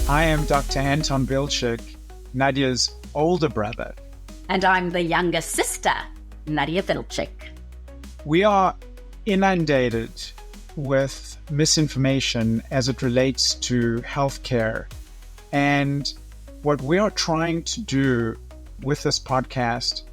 I am Dr. Anton Vilcek, Nadia's older brother. And I'm the younger sister, Nadia Vilcek. We are inundated with misinformation as it relates to healthcare. And what we are trying to do with this podcast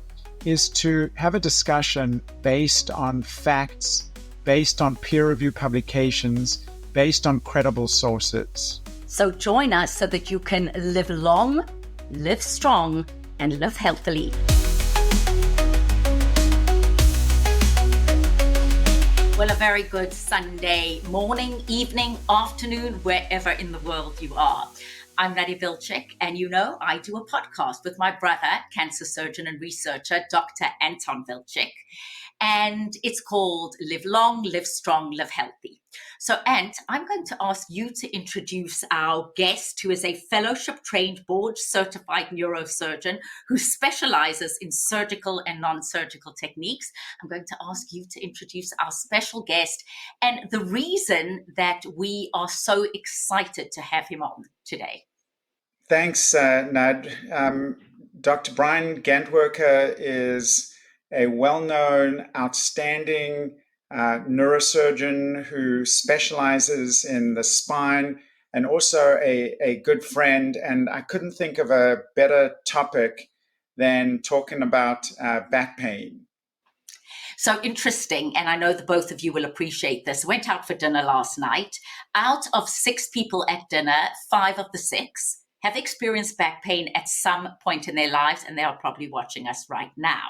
is to have a discussion based on facts, based on peer-reviewed publications, based on credible sources. So join us so that you can live long, live strong, and live healthily. Well, a very good Sunday morning, evening, afternoon, wherever in the world you are. I'm Nadia Vilcek, and you know I do a podcast with my brother, cancer surgeon and researcher, Dr. Anton Vilcek, and it's called Live Long, Live Strong, Live Healthy. So, Ant, I'm going to ask you to introduce our guest, who is a fellowship-trained, board-certified neurosurgeon who specializes in surgical and non-surgical techniques. I'm going to ask you to introduce our special guest and the reason that we are so excited to have him on today. Thanks, Nad. Dr. Brian Gantwerker is a well-known, outstanding neurosurgeon who specializes in the spine and also a good friend. And I couldn't think of a better topic than talking about back pain. So interesting, and I know that both of you will appreciate this. Went out for dinner last night. Out of 6 people at dinner, 5 of the 6 have experienced back pain at some point in their lives, and they are probably watching us right now.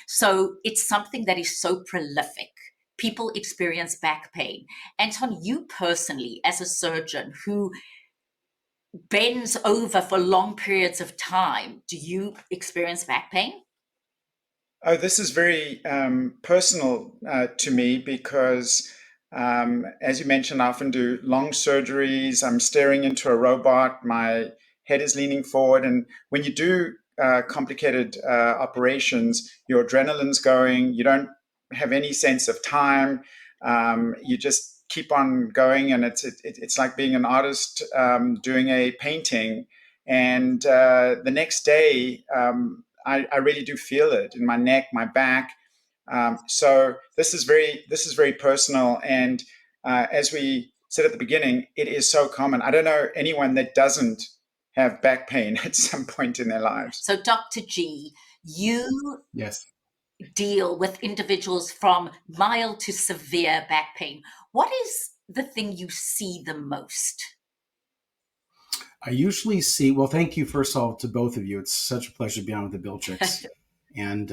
So it's something that is so prolific. People experience back pain. Anton, you personally, as a surgeon who bends over for long periods of time, do you experience back pain? Oh, this is very personal to me because, as you mentioned, I often do long surgeries. I'm staring into a robot. My head is leaning forward. And when you do complicated operations, your adrenaline's going. You don't have any sense of time. You just keep on going. And it's like being an artist doing a painting. And the next day, I really do feel it in my neck, my back. So this is very personal. And as we said at the beginning, it is so common. I don't know anyone that doesn't have back pain at some point in their lives. So Dr. G, you Yes. deal with individuals from mild to severe back pain. What is the thing you see the most? I usually see, well, thank you first of all to both of you. It's such a pleasure to be on with the Vilceks. And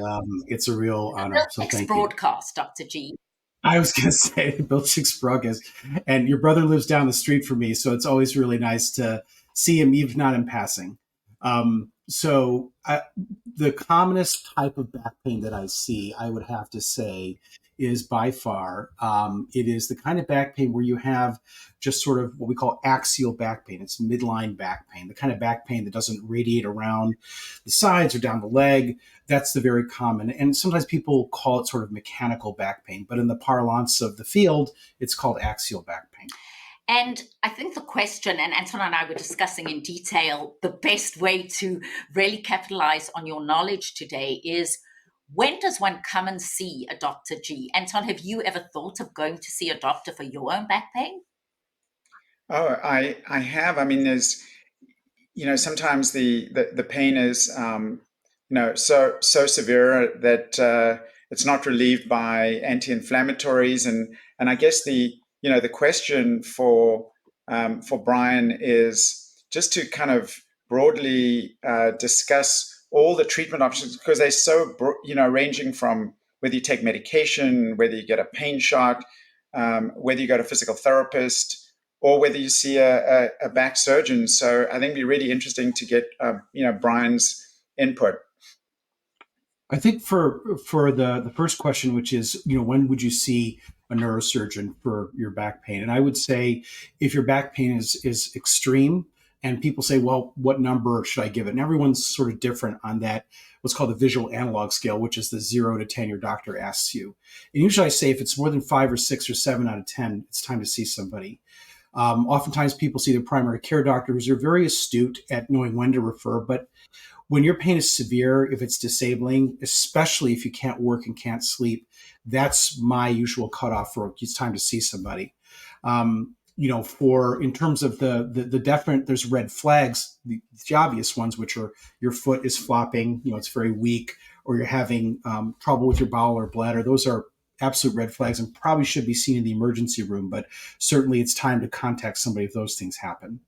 it's a real honor. So thank you. Broadcast, Dr. G. I was going to say Vilcek's broadcast. And your brother lives down the street from me, so it's always really nice to see him, even not in passing. The commonest type of back pain that I see, I would have to say, is by far, it is the kind of back pain where you have just sort of what we call axial back pain. It's midline back pain, the kind of back pain that doesn't radiate around the sides or down the leg. That's the very common. And sometimes people call it sort of mechanical back pain, but in the parlance of the field, it's called axial back pain. And I think the question, and Anton and I were discussing in detail, the best way to really capitalize on your knowledge today is, when does one come and see a Dr. G? Anton, have you ever thought of going to see a doctor for your own back pain? Oh, I have. I mean, there's, sometimes the pain is, so severe that it's not relieved by anti-inflammatories. And I guess the question for Brian is just to kind of broadly discuss all the treatment options, because they're so, ranging from whether you take medication, whether you get a pain shot, whether you go to a physical therapist, or whether you see a back surgeon. So I think it'd be really interesting to get, Brian's input. I think for the first question, which is, when would you see a neurosurgeon for your back pain? And I would say if your back pain is extreme, and people say, well, what number should I give it? And everyone's sort of different on that, what's called the visual analog scale, which is the 0 to 10 your doctor asks you. And usually I say if it's more than 5 or 6 or 7 out of 10, it's time to see somebody. Oftentimes people see their primary care doctors are very astute at knowing when to refer, but when your pain is severe, if it's disabling, especially if you can't work and can't sleep, that's my usual cutoff for it's time to see somebody. For in terms of the different, there's red flags, the obvious ones, which are your foot is flopping, it's very weak, or you're having trouble with your bowel or bladder. Those are absolute red flags and probably should be seen in the emergency room, but certainly it's time to contact somebody if those things happen.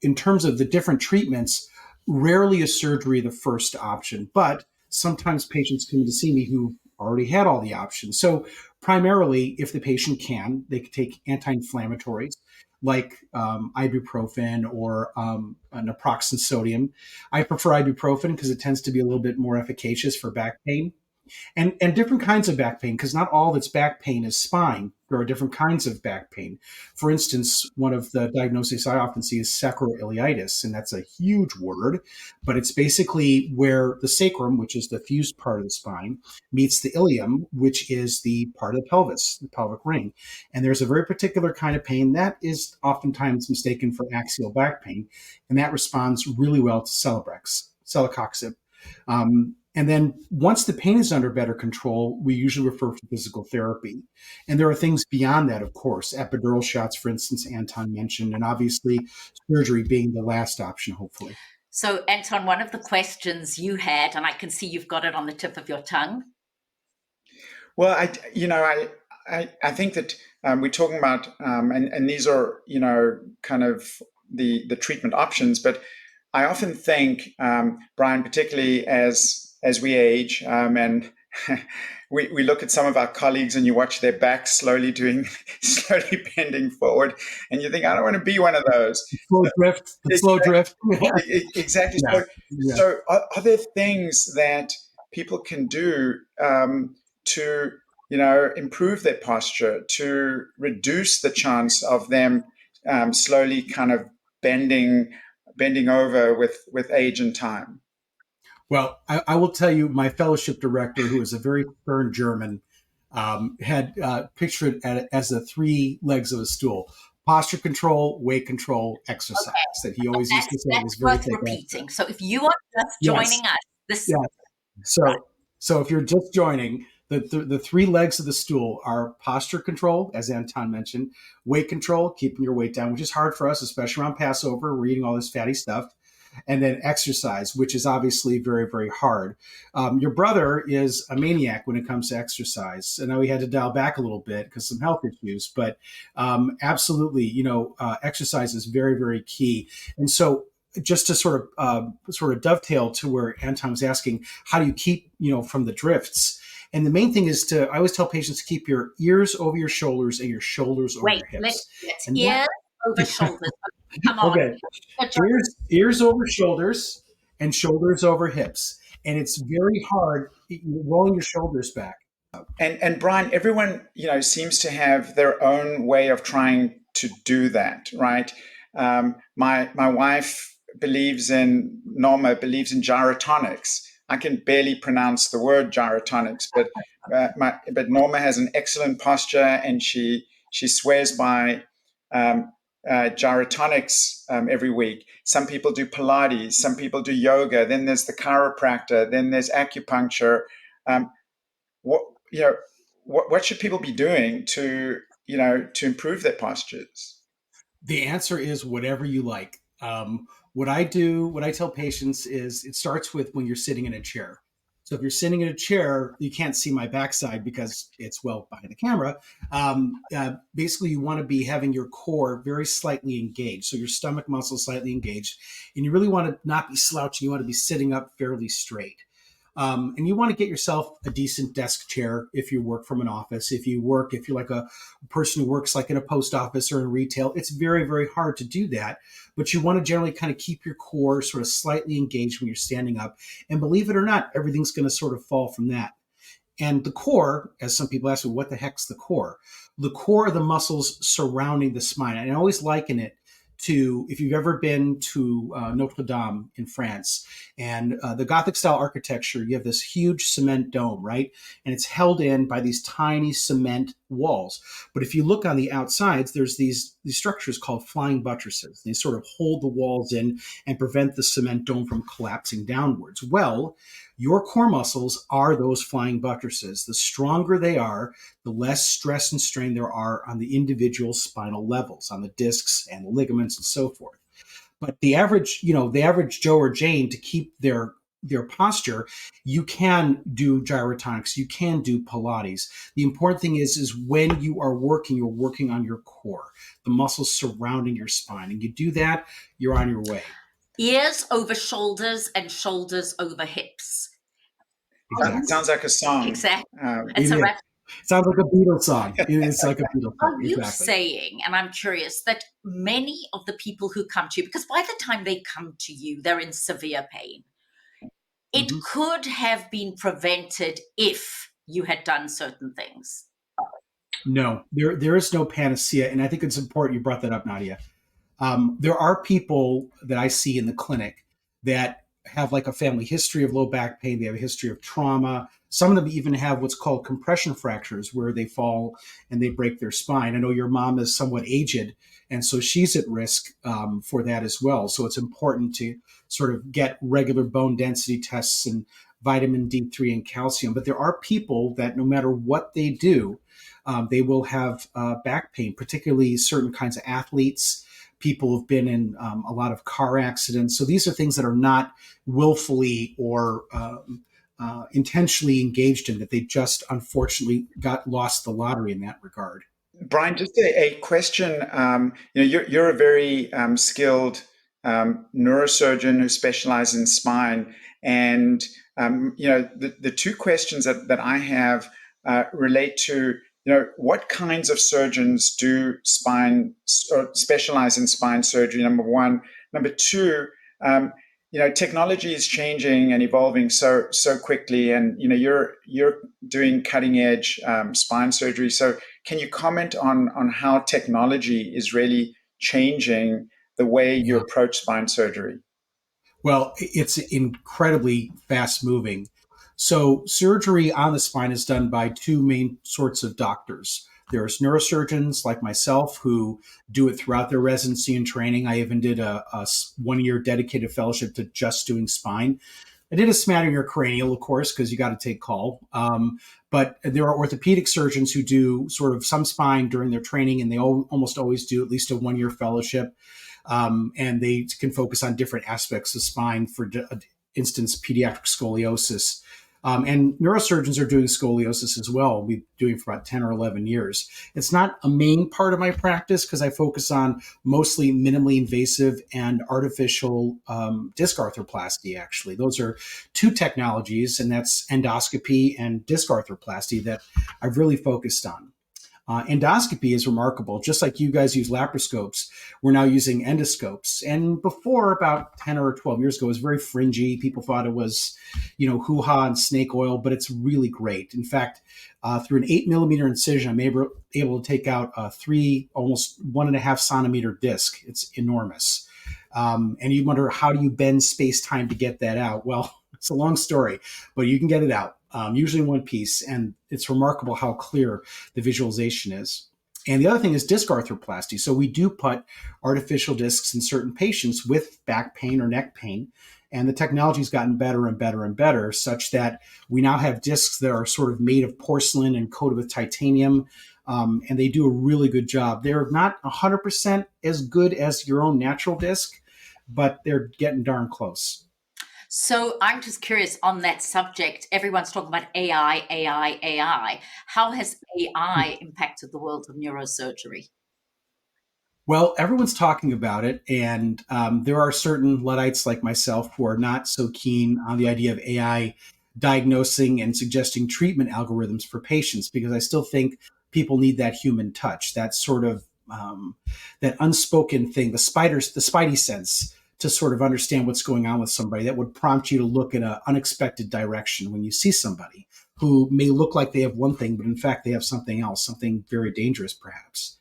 In terms of the different treatments, rarely is surgery the first option, but sometimes patients come to see me who already had all the options. So primarily, if the patient can, they could take anti-inflammatories like ibuprofen or naproxen sodium. I prefer ibuprofen because it tends to be a little bit more efficacious for back pain. And different kinds of back pain, because not all that's back pain is spine. There are different kinds of back pain. For instance, one of the diagnoses I often see is sacroiliitis, and that's a huge word, but it's basically where the sacrum, which is the fused part of the spine, meets the ilium, which is the part of the pelvis, the pelvic ring. And there's a very particular kind of pain that is oftentimes mistaken for axial back pain, and that responds really well to Celebrex, celecoxib. And then once the pain is under better control, we usually refer for physical therapy. And there are things beyond that, of course, epidural shots, for instance, Anton mentioned, and obviously surgery being the last option, hopefully. So, Anton, one of the questions you had, and I can see you've got it on the tip of your tongue. Well, I think that we're talking about, and these are, kind of the treatment options, but I often think, Brian, particularly as we age, and we look at some of our colleagues and you watch their backs slowly bending forward, and you think, I don't want to be one of those. Slow drift. Exactly. Yeah. So are there things that people can do to, improve their posture, to reduce the chance of them slowly kind of bending over with age and time? Well, I will tell you, my fellowship director, who is a very stern German, had pictured it as the 3 legs of a stool: posture control, weight control, exercise. Okay. That he always used to say was very worth repeating. So if you are just joining us, this So if you're just joining, the 3 legs of the stool are posture control, as Anton mentioned, weight control, keeping your weight down, which is hard for us, especially around Passover. We're eating all this fatty stuff. And then exercise, which is obviously very, very hard. Your brother is a maniac when it comes to exercise. I know he had to dial back a little bit because some health issues, but absolutely, exercise is very, very key. And so just to sort of dovetail to where Anton was asking, how do you keep, from the drifts? And the main thing is I always tell patients to keep your ears over your shoulders and your shoulders over your hips. Let's ears over shoulders. Come on. Okay. Ears over shoulders and shoulders over hips. And it's very hard rolling your shoulders back. And Brian, everyone, seems to have their own way of trying to do that, right? My wife Norma believes in gyrotonics. I can barely pronounce the word gyrotonics, but Norma has an excellent posture, and she swears by gyrotonics every week. Some people do Pilates, some people do yoga. Then there's the chiropractor. Then there's acupuncture. What should people be doing to improve their postures? The answer is whatever you like. What I tell patients is it starts with when you're sitting in a chair. So if you're sitting in a chair, you can't see my backside because it's well behind the camera. Basically, you want to be having your core very slightly engaged. So your stomach muscles slightly engaged. And you really want to not be slouching. You want to be sitting up fairly straight. And you want to get yourself a decent desk chair if you work from an office. If you're like a person who works like in a post office or in retail, it's very, very hard to do that. But you want to generally kind of keep your core sort of slightly engaged when you're standing up. And believe it or not, everything's going to sort of fall from that. And the core, as some people ask me, what the heck's the core? The core are the muscles surrounding the spine. And I always liken it to, if you've ever been to Notre Dame in France, and the Gothic style architecture, you have this huge cement dome, right? And it's held in by these tiny cement walls. But if you look on the outsides, there's these structures called flying buttresses. They sort of hold the walls in and prevent the cement dome from collapsing downwards. Well, your core muscles are those flying buttresses. The stronger they are, the less stress and strain there are on the individual spinal levels, on the discs and the ligaments and so forth. But the average Joe or Jane, to keep their posture, you can do gyrotonics, you can do Pilates. The important thing is when you are working, you're working on your core, the muscles surrounding your spine. And you do that, you're on your way. Ears over shoulders and shoulders over hips. Exactly. Sounds like a song. Exactly. It sounds like a Beatles song. It's like a Beatles song. Are you saying, and I'm curious, that many of the people who come to you, because by the time they come to you, they're in severe pain, it could have been prevented if you had done certain things? No, there is no panacea. And I think it's important you brought that up, Nadia. There are people that I see in the clinic that have like a family history of low back pain. They have a history of trauma. Some of them even have what's called compression fractures, where they fall and they break their spine. I know your mom is somewhat aged, and so she's at risk for that as well. So it's important to sort of get regular bone density tests and vitamin D3 and calcium. But there are people that no matter what they do, they will have back pain, particularly certain kinds of athletes. People have been in a lot of car accidents. So these are things that are not willfully or intentionally engaged in, that they just unfortunately lost the lottery in that regard. Brian, just a question. You're a very skilled neurosurgeon who specializes in spine. And, the two questions that I have relate to, what kinds of surgeons do spine or specialize in spine surgery, number one. Number two, technology is changing and evolving so quickly, and you're doing cutting edge spine surgery. So can you comment on how technology is really changing the way you approach spine surgery? Well, it's incredibly fast moving. So surgery on the spine is done by two main sorts of doctors. There's neurosurgeons like myself who do it throughout their residency and training. I even did a 1-year dedicated fellowship to just doing spine. I did a smattering of cranial, of course, because you got to take call. But there are orthopedic surgeons who do sort of some spine during their training, and they almost always do at least a 1-year fellowship. And they can focus on different aspects of spine, for instance, pediatric scoliosis. And neurosurgeons are doing scoliosis as well. We've been doing for about 10 or 11 years. It's not a main part of my practice because I focus on mostly minimally invasive and artificial disc arthroplasty, actually. Those are two technologies, and that's endoscopy and disc arthroplasty that I've really focused on. Endoscopy is remarkable. Just like you guys use laparoscopes, we're now using endoscopes. And before, about 10 or 12 years ago, it was very fringy. People thought it was, hoo-ha and snake oil, but it's really great. In fact, through an 8mm incision, I'm able to take out a 3, almost 1.5 centimeter disc. It's enormous. And you wonder, how do you bend space-time to get that out? Well, it's a long story, but you can get it out. Usually in one piece, and it's remarkable how clear the visualization is. And the other thing is disc arthroplasty. So we do put artificial discs in certain patients with back pain or neck pain, and the technology's gotten better and better and better, such that we now have discs that are sort of made of porcelain and coated with titanium, and they do a really good job. They're not 100% as good as your own natural disc, but they're getting darn close. So I'm just curious on that subject. Everyone's talking about AI, AI, AI. How has AI impacted the world of neurosurgery? Well, everyone's talking about it, and there are certain Luddites like myself who are not so keen on the idea of AI diagnosing and suggesting treatment algorithms for patients, because I still think people need that human touch, that sort of that unspoken thing, the spidey sense, to sort of understand what's going on with somebody, that would prompt you to look in an unexpected direction when you see somebody who may look like they have one thing, but in fact they have something else, something very dangerous perhaps.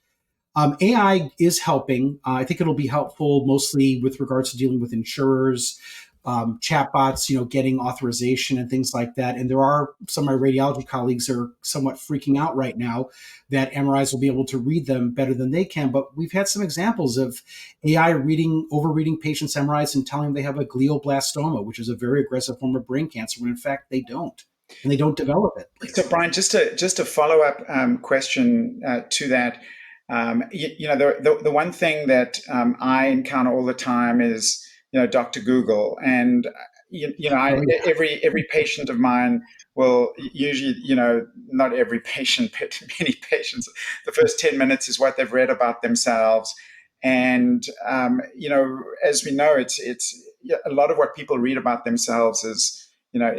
AI is helping. I think it'll be helpful mostly with regards to dealing with insurers, chatbots, getting authorization and things like that. And there are some of my radiology colleagues are somewhat freaking out right now that MRIs will be able to read them better than they can. But we've had some examples of AI overreading patients' MRIs and telling them they have a glioblastoma, which is a very aggressive form of brain cancer, when in fact they don't, and they don't develop it later. So, Brian, just a follow up question to that. The one thing that I encounter all the time is Dr. Google, and every patient of mine will usually, not every patient, but many patients, the first 10 minutes is what they've read about themselves. And as we know, it's a lot of what people read about themselves is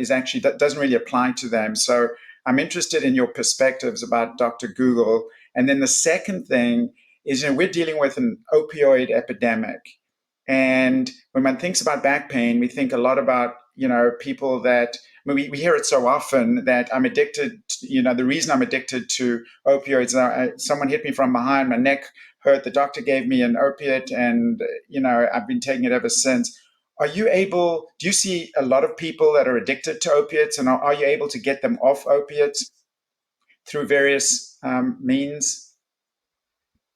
actually, that doesn't really apply to them. So I'm interested in your perspectives about Dr. Google. And then the second thing is, we're dealing with an opioid epidemic. And when one thinks about back pain, we think a lot about, people that, we hear it so often that I'm addicted, the reason I'm addicted to opioids, someone hit me from behind, my neck hurt, the doctor gave me an opiate, and, I've been taking it ever since. Do you see a lot of people that are addicted to opiates, and are you able to get them off opiates through various means?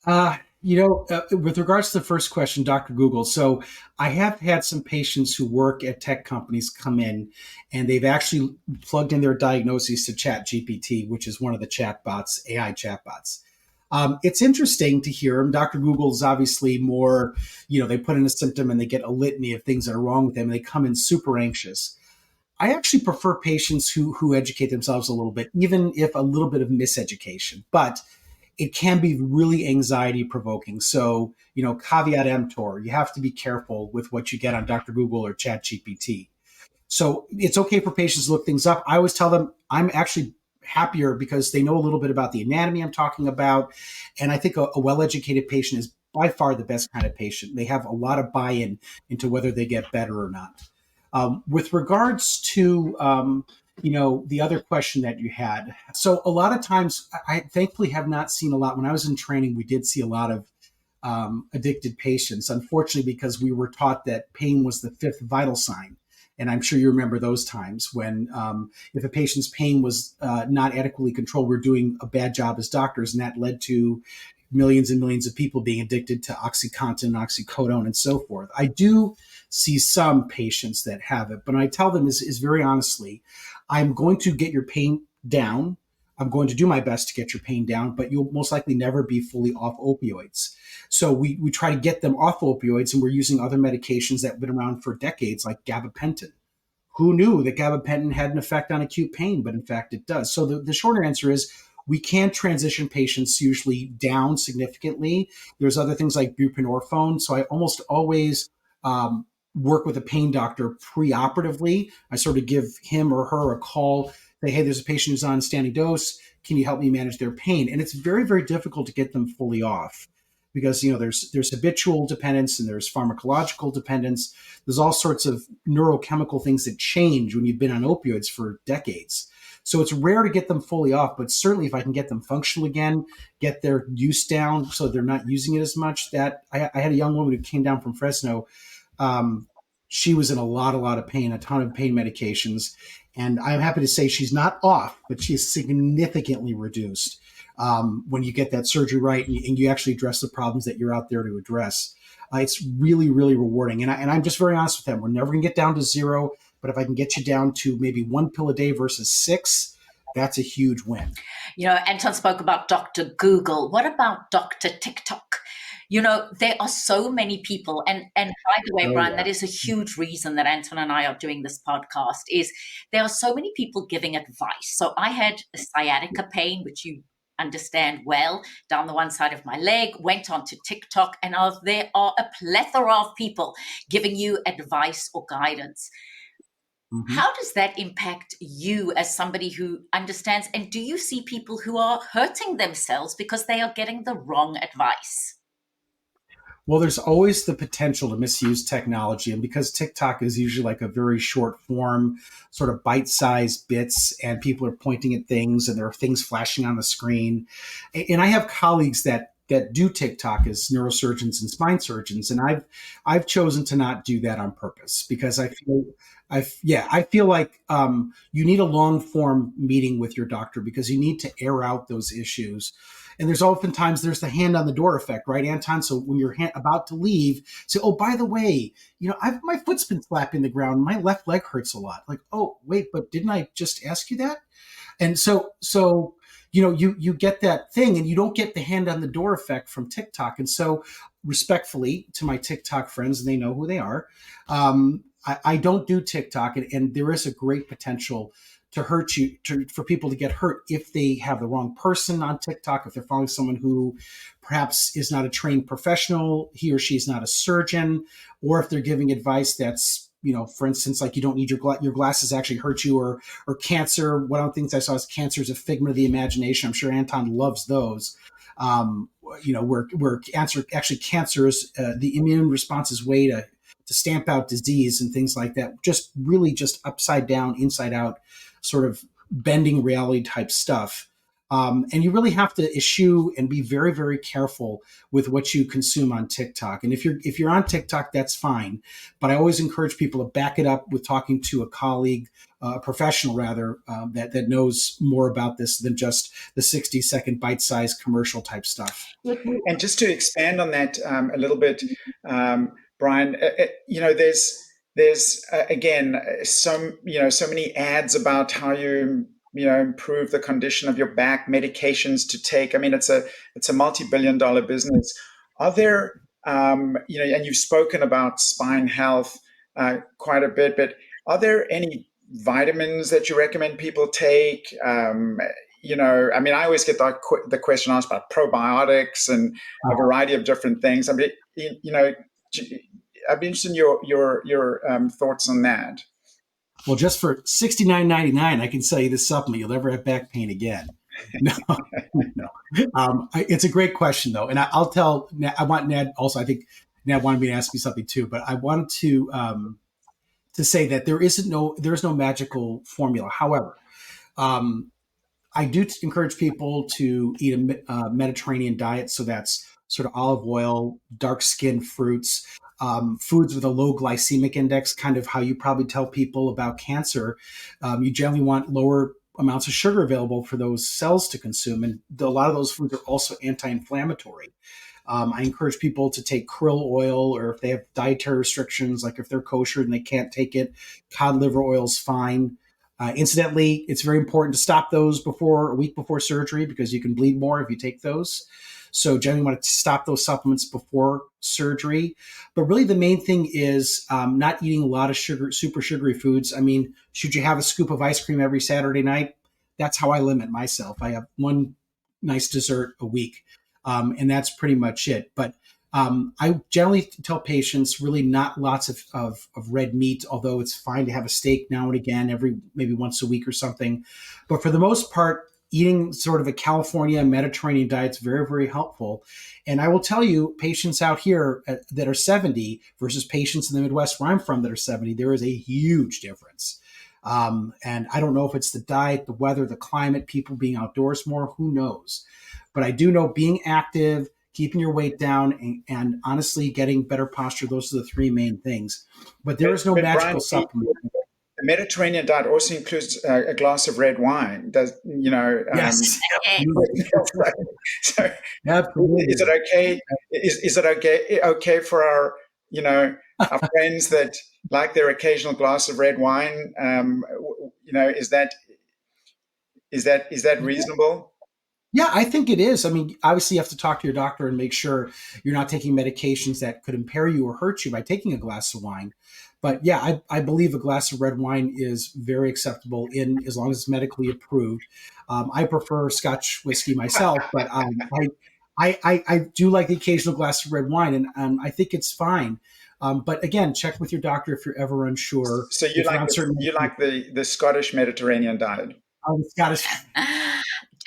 With regards to the first question, Dr. Google, so I have had some patients who work at tech companies come in, and they've actually plugged in their diagnoses to ChatGPT, which is one of the chatbots, AI chatbots. It's interesting to hear them. Dr. Google is obviously more, they put in a symptom and they get a litany of things that are wrong with them, and they come in super anxious. I actually prefer patients who educate themselves a little bit, even if a little bit of miseducation. But it can be really anxiety provoking. So, caveat emptor, you have to be careful with what you get on Dr. Google or ChatGPT. So it's okay for patients to look things up. I always tell them I'm actually happier because they know a little bit about the anatomy I'm talking about. And I think a well-educated patient is by far the best kind of patient. They have a lot of buy-in into whether they get better or not. With regards to the other question that you had. So a lot of times, I thankfully have not seen a lot. When I was in training, we did see a lot of addicted patients, unfortunately, because we were taught that pain was the fifth vital sign. And I'm sure you remember those times when if a patient's pain was not adequately controlled, we're doing a bad job as doctors. And that led to millions and millions of people being addicted to OxyContin, oxycodone, and so forth. I do see some patients that have it, but I tell them is very honestly, I'm going to get your pain down. I'm going to do my best to get your pain down, but you'll most likely never be fully off opioids. So we try to get them off opioids, and we're using other medications that have been around for decades, like gabapentin. Who knew that gabapentin had an effect on acute pain? But in fact, it does. So the shorter answer is we can transition patients usually down significantly. There's other things like buprenorphine. So I almost always work with a pain doctor preoperatively. I sort of give him or her a call, say, hey, there's a patient who's on standing dose. Can you help me manage their pain? And it's very, very difficult to get them fully off because, there's habitual dependence and there's pharmacological dependence. There's all sorts of neurochemical things that change when you've been on opioids for decades. So it's rare to get them fully off, but certainly if I can get them functional again, get their use down so they're not using it as much. That I had a young woman who came down from Fresno. She was in a lot of pain, a ton of pain medications. And I'm happy to say she's not off, but she is significantly reduced when you get that surgery right and you actually address the problems that you're out there to address. It's really, really rewarding. And I'm just very honest with them. We're never going to get down to zero, but if I can get you down to maybe 1 pill a day versus 6, that's a huge win. Anton spoke about Dr. Google. What about Dr. TikTok? There are so many people. And by the way, Brian, that is a huge reason that Anton and I are doing this podcast is there are so many people giving advice. So I had a sciatica pain, which you understand well, down the one side of my leg, went onto TikTok, and there are a plethora of people giving you advice or guidance. Mm-hmm. How does that impact you as somebody who understands? And do you see people who are hurting themselves because they are getting the wrong advice? Well, there's always the potential to misuse technology. And because TikTok is usually like a very short form, sort of bite-sized bits, and people are pointing at things and there are things flashing on the screen. And I have colleagues that that do TikTok as neurosurgeons and spine surgeons, and I've chosen to not do that on purpose because I feel like you need a long form meeting with your doctor because you need to air out those issues. And there's oftentimes there's the hand on the door effect, right, Anton? So when you're about to leave, say, "Oh, by the way, my foot's been slapping the ground. My left leg hurts a lot." Like, "Oh, wait, but didn't I just ask you that?" And so you get that thing, and you don't get the hand on the door effect from TikTok. And so, respectfully to my TikTok friends, and they know who they are, I don't do TikTok, and there is a great potential to hurt you, for people to get hurt if they have the wrong person on TikTok, if they're following someone who perhaps is not a trained professional, he or she is not a surgeon, or if they're giving advice that's, for instance, like you don't need your glasses actually hurt you, or cancer. One of the things I saw is cancer is a figment of the imagination. I'm sure Anton loves those. Where cancer is the immune response's way to stamp out disease and things like that. Just really just upside down, inside out, sort of bending reality type stuff. And you really have to eschew and be very, very careful with what you consume on TikTok. And if you're on TikTok, that's fine. But I always encourage people to back it up with talking to a colleague, a professional rather, that knows more about this than just the 60-second bite-sized commercial type stuff. And just to expand on that a little bit, Brian, there's again so many ads about how you improve the condition of your back, medications to take. I mean, it's a multi-billion-dollar business. Are there and you've spoken about spine health quite a bit, but are there any vitamins that you recommend people take? I mean, I always get the question asked about probiotics and a variety of different things. I mean, I'd be interested in your thoughts on that. Well, just for $69.99, I can sell you this supplement. You'll never have back pain again. No. It's a great question, though, and I'll tell. I want Ned also. I think Ned wanted me to ask you something too, but I wanted to say that there is no magical formula. However, I do encourage people to eat a Mediterranean diet. So that's sort of olive oil, dark skinned fruits, foods with a low glycemic index, kind of how you probably tell people about cancer. You generally want lower amounts of sugar available for those cells to consume. And a lot of those foods are also anti-inflammatory. I encourage people to take krill oil, or if they have dietary restrictions, like if they're kosher and they can't take it, cod liver oil is fine. Incidentally, it's very important to stop those a week before surgery, because you can bleed more if you take those. So generally want to stop those supplements before surgery. But really the main thing is not eating a lot of super sugary foods. I mean, should you have a scoop of ice cream every Saturday night? That's how I limit myself. I have one nice dessert a week, and that's pretty much it. But I generally tell patients really not lots of red meat, although it's fine to have a steak now and again, maybe once a week or something. But for the most part, eating sort of a California Mediterranean diet is very, very helpful. And I will tell you, patients out here that are 70 versus patients in the Midwest where I'm from that are 70, there is a huge difference. And I don't know if it's the diet, the weather, the climate, people being outdoors more, who knows? But I do know being active, keeping your weight down, and honestly getting better posture, those are the three main things. But there is no magical supplement. The Mediterranean diet also includes a glass of red wine. Yes. So, absolutely. Is it okay? Is it okay for our our friends that like their occasional glass of red wine? Is that reasonable? Yeah, I think it is. I mean, obviously you have to talk to your doctor and make sure you're not taking medications that could impair you or hurt you by taking a glass of wine. But yeah, I believe a glass of red wine is very acceptable as long as it's medically approved. I prefer Scotch whiskey myself, but I do like the occasional glass of red wine, and I think it's fine. But again, check with your doctor if you're ever unsure. So you like the Scottish Mediterranean diet? Oh, the Scottish.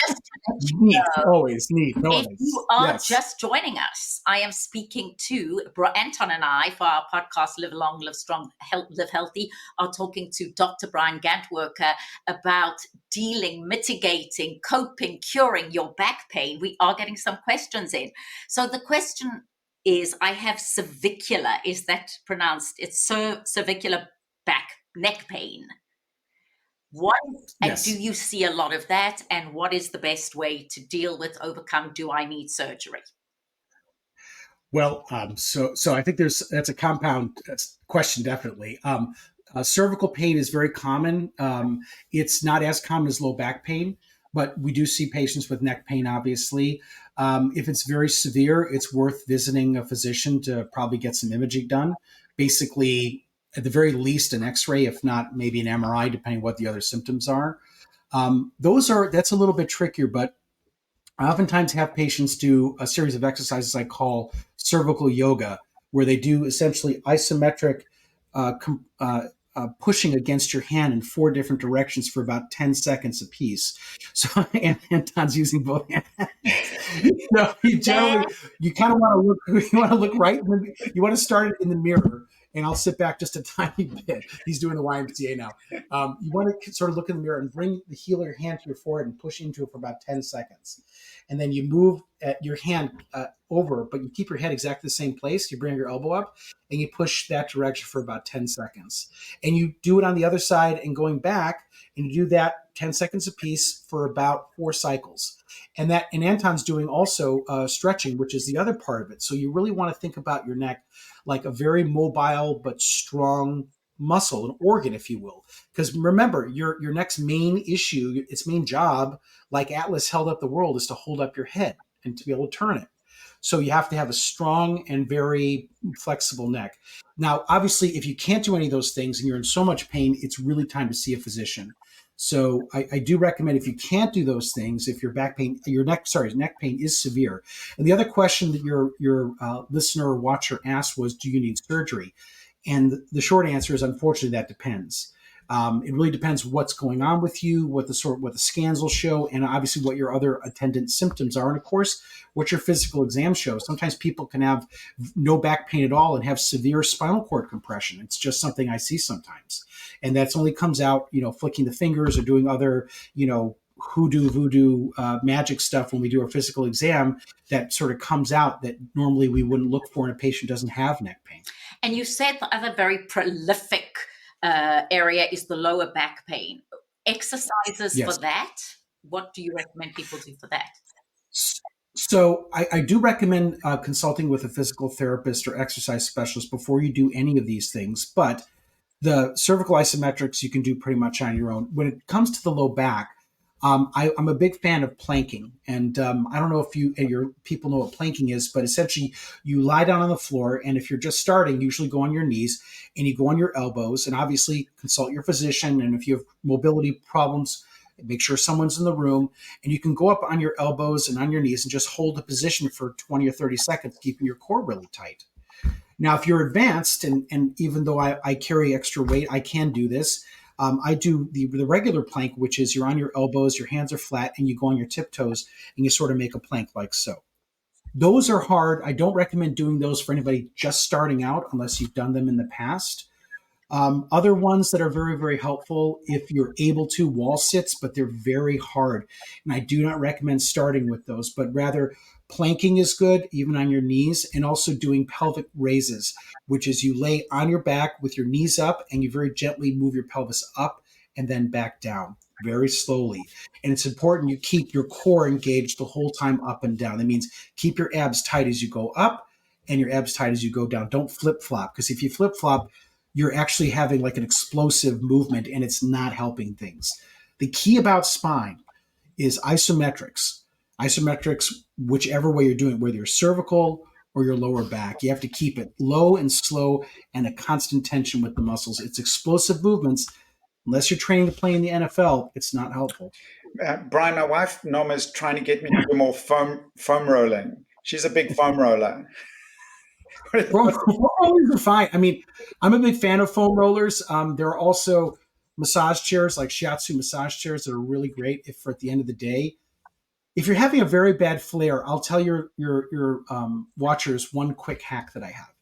Just to let you Neat, know, always neat, if you always. are Yes. just joining us, I am speaking to Anton and I for our podcast, Live Long, Live Strong, Live Healthy, are talking to Dr. Brian Gantwerker about dealing, mitigating, coping, curing your back pain. We are getting some questions in. So the question is, I have cervicular, is that pronounced? It's cervicular neck pain. What and do Yes. you see a lot of that? And what is the best way to deal with, overcome? Do I need surgery? Well, so I think that's a compound question, definitely. Cervical pain is very common. It's not as common as low back pain, but we do see patients with neck pain, obviously. If it's very severe, it's worth visiting a physician to probably get some imaging done. Basically, at the very least, an X-ray, if not maybe an MRI, depending what the other symptoms are. That's a little bit trickier, but I oftentimes have patients do a series of exercises I call cervical yoga, where they do essentially isometric pushing against your hand in 4 different directions for about 10 seconds apiece. So Anton's using both hands. No, you kind of want to look. You want to look right. You want to start it in the mirror, and I'll sit back just a tiny bit. He's doing the YMCA now. You want to sort of look in the mirror and bring the heel of your hand to your forehead and push into it for about 10 seconds. And then you move your hand over, but you keep your head exactly the same place. You bring your elbow up and you push that direction for about 10 seconds. And you do it on the other side and going back, and you do that 10 seconds a piece for about 4 cycles. And Anton's doing also stretching, which is the other part of it. So you really want to think about your neck like a very mobile but strong muscle, an organ, if you will. Because remember, your neck's main issue, its main job, like Atlas held up the world, is to hold up your head and to be able to turn it. So you have to have a strong and very flexible neck. Now, obviously, if you can't do any of those things and you're in so much pain, it's really time to see a physician. So I do recommend, if you can't do those things, if your neck pain is severe. And the other question that your listener or watcher asked was, do you need surgery? And the short answer is, unfortunately, that depends. It really depends what's going on with you, what the scans will show, and obviously what your other attendant symptoms are, and of course what your physical exam shows. Sometimes people can have no back pain at all and have severe spinal cord compression. It's just something I see sometimes, and that's only comes out, flicking the fingers or doing other, hoodoo, voodoo, magic stuff when we do our physical exam. That sort of comes out that normally we wouldn't look for in a patient who doesn't have neck pain. And you said the other very prolific area is the lower back pain. Exercises Yes. for that? What do you recommend people do for that? So I do recommend consulting with a physical therapist or exercise specialist before you do any of these things. But the cervical isometrics you can do pretty much on your own. When it comes to the low back, I'm a big fan of planking. And I don't know if your people know what planking is, but essentially you lie down on the floor. And if you're just starting, usually go on your knees and you go on your elbows, and obviously consult your physician. And if you have mobility problems, make sure someone's in the room, and you can go up on your elbows and on your knees and just hold the position for 20 or 30 seconds, keeping your core really tight. Now, if you're advanced, and even though I carry extra weight, I can do this. I do the regular plank, which is you're on your elbows, your hands are flat, and you go on your tiptoes, and you sort of make a plank like so. Those are hard. I don't recommend doing those for anybody just starting out unless you've done them in the past. Other ones that are very, very helpful, if you're able to, wall sits, but they're very hard. And I do not recommend starting with those, but rather planking is good, even on your knees, and also doing pelvic raises, which is you lay on your back with your knees up and you very gently move your pelvis up and then back down very slowly. And it's important you keep your core engaged the whole time up and down. That means keep your abs tight as you go up and your abs tight as you go down. Don't flip flop, because if you flip flop, you're actually having like an explosive movement and it's not helping things. The key about spine is isometrics. Isometrics, whichever way you're doing it, whether you're cervical or your lower back, you have to keep it low and slow and a constant tension with the muscles. It's explosive movements. Unless you're training to play in the NFL, it's not helpful. Brian, my wife Norma is trying to get me to do more foam rolling. She's a big foam roller. Foam rollers are fine. I mean, I'm a big fan of foam rollers. There are also massage chairs, like shiatsu massage chairs, that are really great if for at the end of the day If you're having a very bad flare, I'll tell your watchers one quick hack that I have.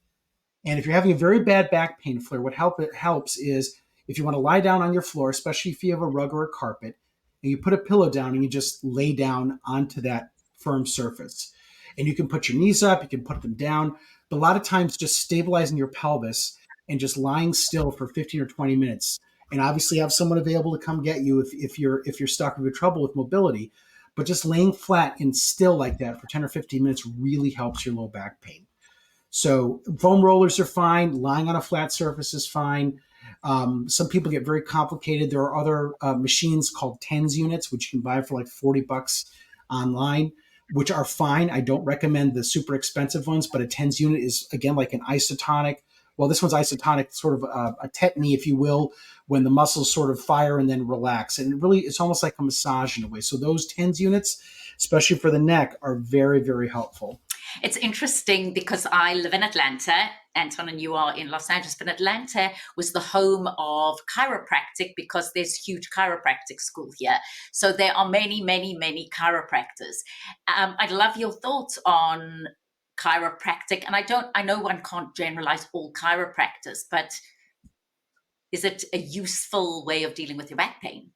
And if you're having a very bad back pain flare, it helps is if you want to lie down on your floor, especially if you have a rug or a carpet, and you put a pillow down and you just lay down onto that firm surface. And you can put your knees up, you can put them down, but a lot of times just stabilizing your pelvis and just lying still for 15 or 20 minutes. And obviously have someone available to come get you if you're stuck with trouble with mobility. But just laying flat and still like that for 10 or 15 minutes really helps your low back pain. So foam rollers are fine. Lying on a flat surface is fine. Some people get very complicated. There are other machines called TENS units, which you can buy for like $40 online, which are fine. I don't recommend the super expensive ones, but a TENS unit is, again, like an isotonic. Well, this one's isotonic, sort of a tetany, if you will, when the muscles sort of fire and then relax. And really, it's almost like a massage in a way. So those TENS units, especially for the neck, are very, very helpful. It's interesting because I live in Atlanta, Anton, and you are in Los Angeles, but Atlanta was the home of chiropractic because there's huge chiropractic school here. So there are many, many, many chiropractors. I'd love your thoughts on chiropractic. And I know one can't generalize all chiropractors, but is it a useful way of dealing with your back pain?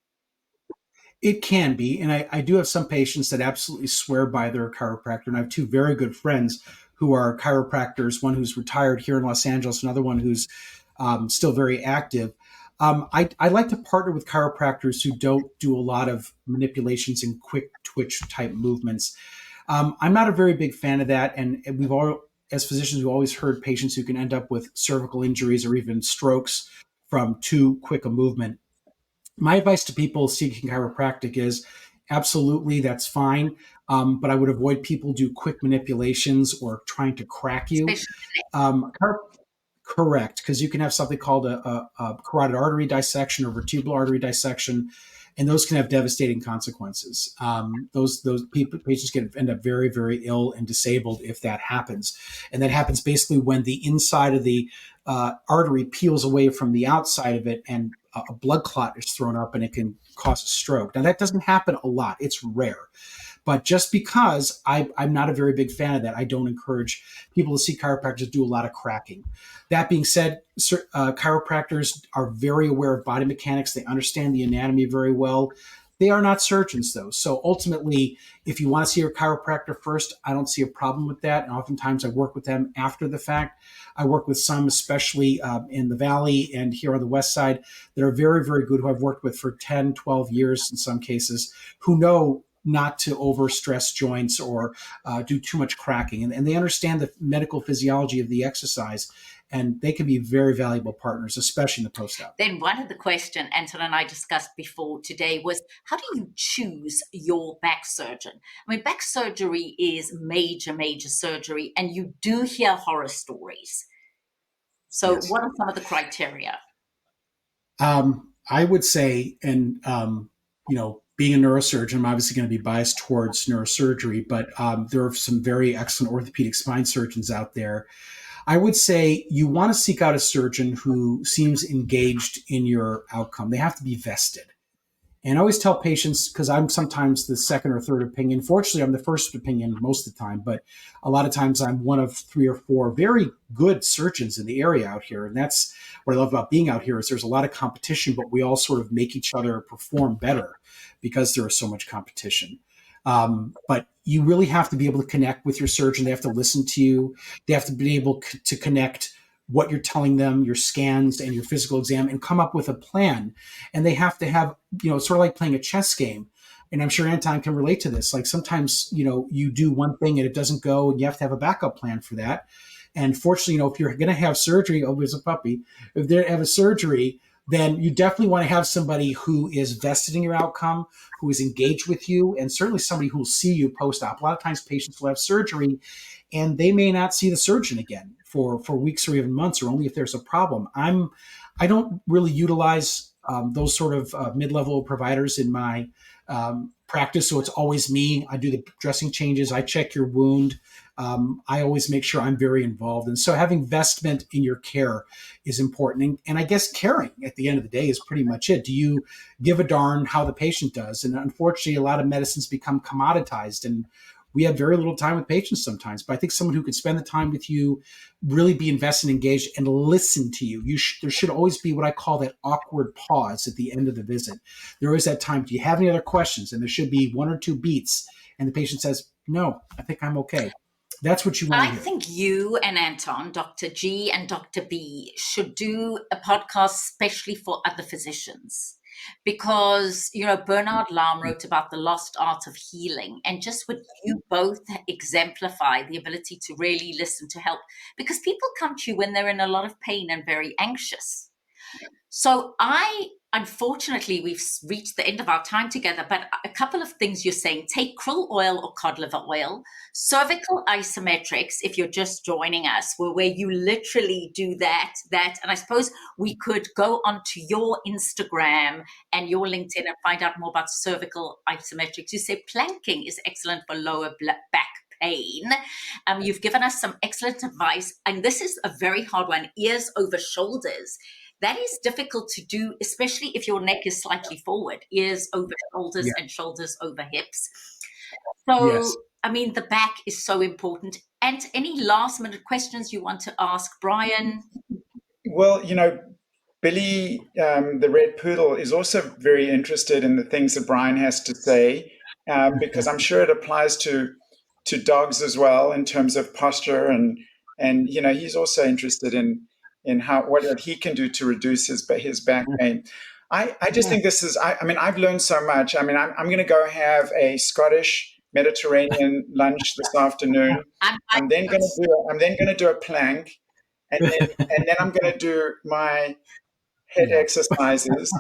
It can be. And I do have some patients that absolutely swear by their chiropractor. And I have two very good friends who are chiropractors, one who's retired here in Los Angeles, another one who's still very active. I like to partner with chiropractors who don't do a lot of manipulations and quick twitch type movements. I'm not a very big fan of that. And as physicians, we've always heard patients who can end up with cervical injuries or even strokes from too quick a movement. My advice to people seeking chiropractic is absolutely, that's fine. But I would avoid people do quick manipulations or trying to crack you. Correct, because you can have something called a carotid artery dissection or vertebral artery dissection, and those can have devastating consequences. Patients can end up very, very ill and disabled if that happens. And that happens basically when the inside of the artery peels away from the outside of it and a blood clot is thrown up and it can cause a stroke. Now, that doesn't happen a lot. It's rare. But just because I'm not a very big fan of that, I don't encourage people to see chiropractors to do a lot of cracking. That being said, chiropractors are very aware of body mechanics. They understand the anatomy very well. They are not surgeons, though. So ultimately, if you want to see a chiropractor first, I don't see a problem with that. And oftentimes I work with them after the fact. I work with some, especially in the Valley and here on the West Side, that are very, very good, who I've worked with for 10, 12 years in some cases, who know not to overstress joints or do too much cracking. And they understand the medical physiology of the exercise, and they can be very valuable partners, especially in the post-op. Then one of the questions Anton and I discussed before today was, how do you choose your back surgeon? I mean, back surgery is major, major surgery, and you do hear horror stories. So yes. What are some of the criteria? I would say, and being a neurosurgeon, I'm obviously going to be biased towards neurosurgery, but there are some very excellent orthopedic spine surgeons out there. I would say you want to seek out a surgeon who seems engaged in your outcome. They have to be vested. And I always tell patients, because I'm sometimes the second or third opinion. Fortunately, I'm the first opinion most of the time, but a lot of times I'm one of 3 or 4 very good surgeons in the area out here. And that's what I love about being out here is there's a lot of competition, but we all sort of make each other perform better because there is so much competition. But you really have to be able to connect with your surgeon. They have to listen to you. They have to be able to connect what you're telling them, your scans and your physical exam, and come up with a plan. And they have to have, sort of like playing a chess game. And I'm sure Anton can relate to this. Like sometimes, you do one thing and it doesn't go, and you have to have a backup plan for that. And fortunately, if you're going to have surgery, there's a puppy. If they have a surgery, then you definitely want to have somebody who is vested in your outcome, who is engaged with you, and certainly somebody who will see you post-op. A lot of times patients will have surgery and they may not see the surgeon again for weeks or even months, or only if there's a problem. I don't really utilize those sort of mid-level providers in my practice, so it's always me. I do the dressing changes. I check your wound. I always make sure I'm very involved. And so having investment in your care is important. And I guess caring at the end of the day is pretty much it. Do you give a darn how the patient does? And unfortunately, a lot of medicines become commoditized, and we have very little time with patients sometimes. But I think someone who could spend the time with you, really be invested, engaged, and listen to you. There should always be what I call that awkward pause at the end of the visit. There is that time. Do you have any other questions? And there should be one or two beats. And the patient says, no, I think I'm okay. That's what you want to hear. I think you and Anton, Dr. G and Dr. B, should do a podcast especially for other physicians. Because, Bernard Lam wrote about the lost art of healing, and just what you both exemplify, the ability to really listen, to help, because people come to you when they're in a lot of pain and very anxious. So unfortunately, we've reached the end of our time together, but a couple of things you're saying: take krill oil or cod liver oil, cervical isometrics, if you're just joining us, where you literally do that. And I suppose we could go onto your Instagram and your LinkedIn and find out more about cervical isometrics. You say planking is excellent for lower back pain. You've given us some excellent advice, and this is a very hard one: ears over shoulders. That is difficult to do, especially if your neck is slightly forward, ears over shoulders and shoulders over hips. So, the back is so important. And any last minute questions you want to ask Brian? Well, Billy, the red poodle, is also very interested in the things that Brian has to say, because I'm sure it applies to dogs as well in terms of posture, and he's also interested in what he can do to reduce his back pain. I just think this is, I've learned so much. I'm going to go have a Scottish Mediterranean lunch this afternoon. I'm then going to do a plank, and then I'm going to do my head exercises.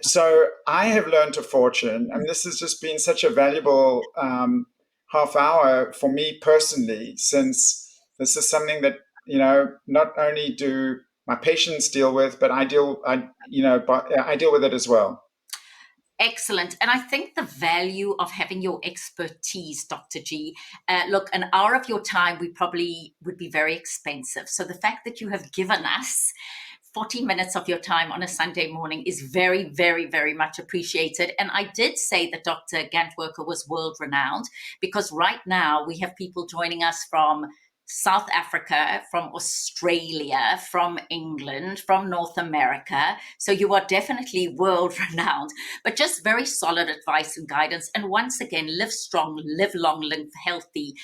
So I have learned a fortune. This has just been such a valuable half hour for me personally, since this is something that not only do my patients deal with, but I deal with it as well. Excellent. And I think the value of having your expertise, Dr. G, look, an hour of your time probably would be very expensive. So the fact that you have given us 40 minutes of your time on a Sunday morning is very, very, very much appreciated. And I did say that Dr. Gantwerker was world renowned, because right now we have people joining us from South Africa, from Australia, from England, from North America. So you are definitely world renowned, but just very solid advice and guidance. And once again, Live Strong, Live Long, Live Healthy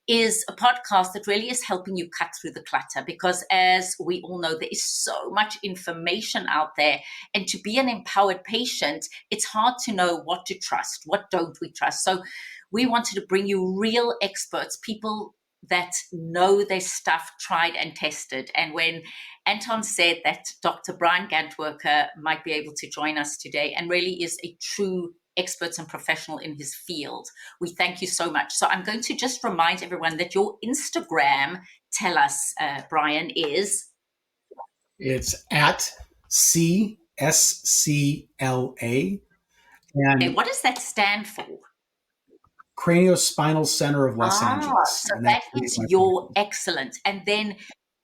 is a podcast that really is helping you cut through the clutter, because as we all know, there is so much information out there. And to be an empowered patient, it's hard to know what to trust, what don't we trust. So we wanted to bring you real experts, people that know their stuff, tried and tested. And when Anton said that Dr. Brian Gantwerker might be able to join us today and really is a true expert and professional in his field, we thank you so much. So I'm going to just remind everyone that your Instagram, tell us, Brian, is? It's at CSCLA. And okay, what does that stand for? Craniospinal Center of Los Angeles. So that is your excellent. And then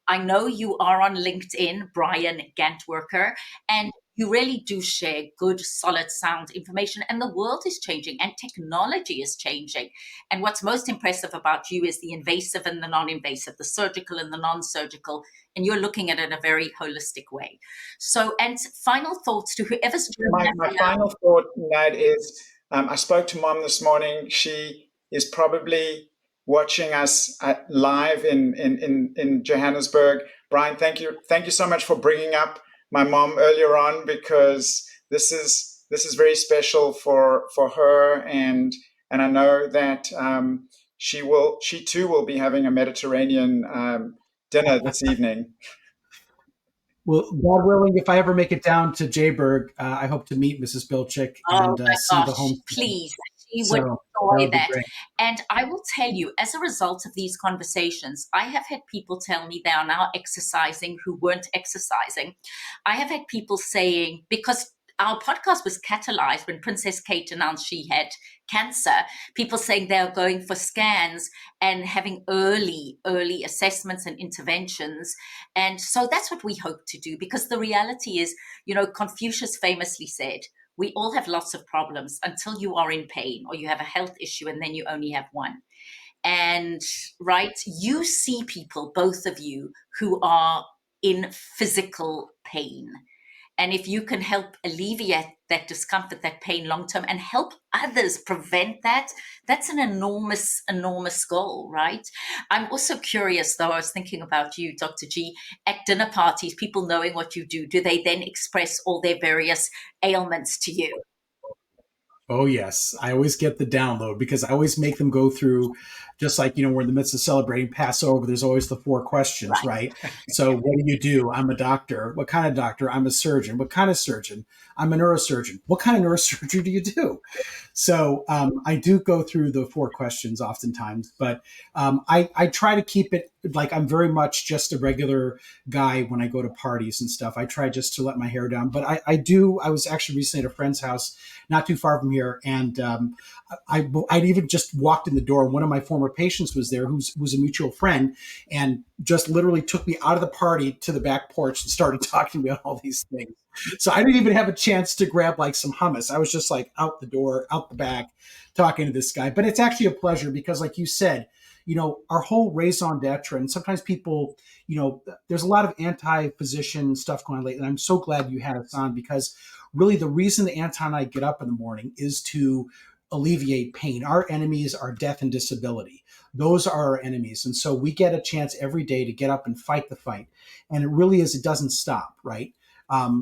I know you are on LinkedIn, Brian Gantwerker, and you really do share good, solid, sound information. And the world is changing and technology is changing. And what's most impressive about you is the invasive and the non-invasive, the surgical and the non-surgical. And you're looking at it in a very holistic way. So, and final thoughts to whoever's doing my final thought, Nad, is I spoke to Mom this morning. She is probably watching us live in Johannesburg. Brian, thank you so much for bringing up my mom earlier on, because this is very special for her, and I know that she too will be having a Mediterranean dinner this evening. Well, God willing, if I ever make it down to Jayberg, I hope to meet Mrs. Bilchik and see the home. Please, she would enjoy that. And I will tell you, as a result of these conversations, I have had people tell me they are now exercising who weren't exercising. I have had people saying, because our podcast was catalyzed when Princess Kate announced she had cancer. People saying they're going for scans and having early assessments and interventions. And so that's what we hope to do, because the reality is, Confucius famously said, we all have lots of problems until you are in pain or you have a health issue, and then you only have one. And right, you see people, both of you, who are in physical pain. And if you can help alleviate that discomfort, that pain long term, and help others prevent that, that's an enormous, enormous goal, right? I'm also curious, though, I was thinking about you, Dr. G, at dinner parties, people knowing what you do they then express all their various ailments to you? Oh, yes. I always get the download because I always make them go through, just like, we're in the midst of celebrating Passover. There's always the 4 questions, right? So what do? I'm a doctor. What kind of doctor? I'm a surgeon. What kind of surgeon? I'm a neurosurgeon. What kind of neurosurgery do you do? So I do go through the 4 questions oftentimes, but I try to keep it like I'm very much just a regular guy when I go to parties and stuff. I try just to let my hair down. But I was actually recently at a friend's house not too far from here, and I'd even just walked in the door. One of my former patients was there, who was a mutual friend, and just literally took me out of the party to the back porch and started talking to me about all these things. So I didn't even have a chance to grab like some hummus. I was just like out the door, out the back, talking to this guy. But it's actually a pleasure because, like you said, our whole raison d'etre, and sometimes people, there's a lot of anti-physician stuff going on lately. And I'm so glad you had us on, because really the reason that Anton and I get up in the morning is to alleviate pain. Our enemies are death and disability. Those are our enemies. And so we get a chance every day to get up and fight the fight. And it doesn't stop, right?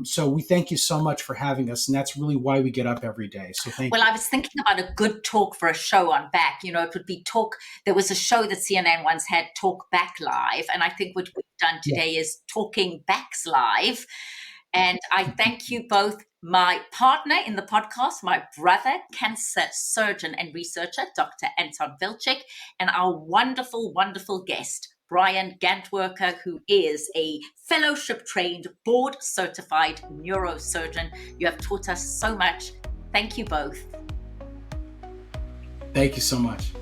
So we thank you so much for having us. And that's really why we get up every day. So thank you. Well, I was thinking about a good talk for a show on back. It would be talk. There was a show that CNN once had, Talk Back Live. And I think what we've done today is Talking Backs Live. And I thank you both, my partner in the podcast, my brother, cancer surgeon and researcher, Dr. Anton Vilcek, and our wonderful, wonderful guest, Brian Gantwerker, who is a fellowship-trained, board-certified neurosurgeon. You have taught us so much. Thank you both. Thank you so much.